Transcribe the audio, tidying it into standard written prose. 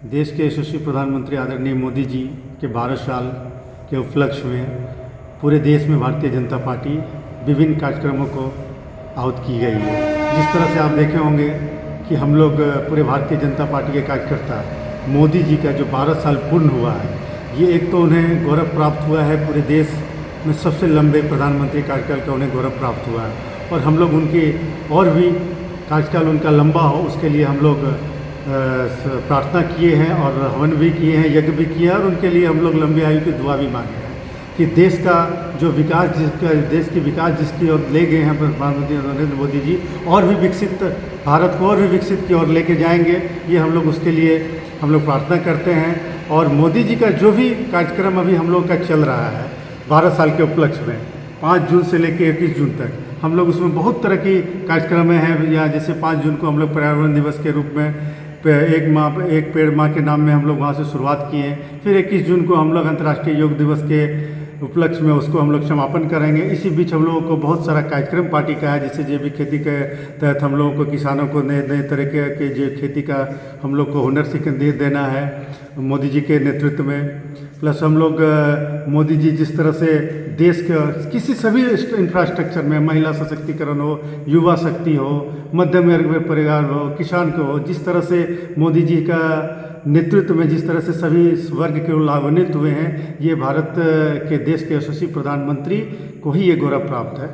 देश के यशस्वी प्रधानमंत्री आदरणीय मोदी जी के 12 साल के उपलक्ष्य में पूरे देश में भारतीय जनता पार्टी विभिन्न कार्यक्रमों को आहूत की गई है। जिस तरह से आप देखे होंगे कि हम लोग पूरे भारतीय जनता पार्टी के कार्यकर्ता मोदी जी का जो 12 साल पूर्ण हुआ है, ये एक तो उन्हें गौरव प्राप्त हुआ है, पूरे देश में सबसे लंबे प्रधानमंत्री कार्यकाल का उन्हें गौरव प्राप्त हुआ है और हम लोग उनके और भी कार्यकाल उनका लंबा हो उसके लिए हम लोग प्रार्थना किए हैं और हवन भी किए हैं, यज्ञ भी किए हैं और उनके लिए हम लोग लंबी आयु की दुआ भी मांगे हैं कि देश का जो विकास देश की विकास जिसकी ओर ले गए हैं प्रधानमंत्री नरेंद्र मोदी जी, और भी विकसित भारत को और भी विकसित की ओर लेके जाएंगे। ये हम लोग उसके लिए हम लोग प्रार्थना करते हैं और मोदी जी का जो भी कार्यक्रम अभी हम लोग का चल रहा है 12 साल के उपलक्ष्य में 5 जून से लेकर 21 जून तक हम लोग उसमें बहुत तरह की कार्यक्रम हैं। या जैसे 5 जून को हम लोग पर्यावरण दिवस के रूप में एक पेड़ माँ के नाम में हम लोग वहाँ से शुरुआत किए हैं। फिर 21 जून को हम लोग अंतर्राष्ट्रीय योग दिवस के उपलक्ष्य में उसको हम लोग समापन करेंगे। इसी बीच हम लोगों को बहुत सारा कार्यक्रम पार्टी का है, जैसे जैविक खेती के तहत हम लोगों को किसानों को नए नए तरह के जो खेती का हम लोग को हुनर सीख देना है मोदी जी के नेतृत्व में। प्लस हम लोग मोदी जी जिस तरह से देश के किसी सभी इंफ्रास्ट्रक्चर में महिला सशक्तिकरण हो, युवा शक्ति हो, मध्यम वर्ग परिवार हो, किसान को हो, जिस तरह से मोदी जी का नेतृत्व में जिस तरह से सभी वर्ग के लाभान्वित हुए हैं, ये भारत के देश के यशस्वी प्रधानमंत्री को ही ये गौरव प्राप्त है।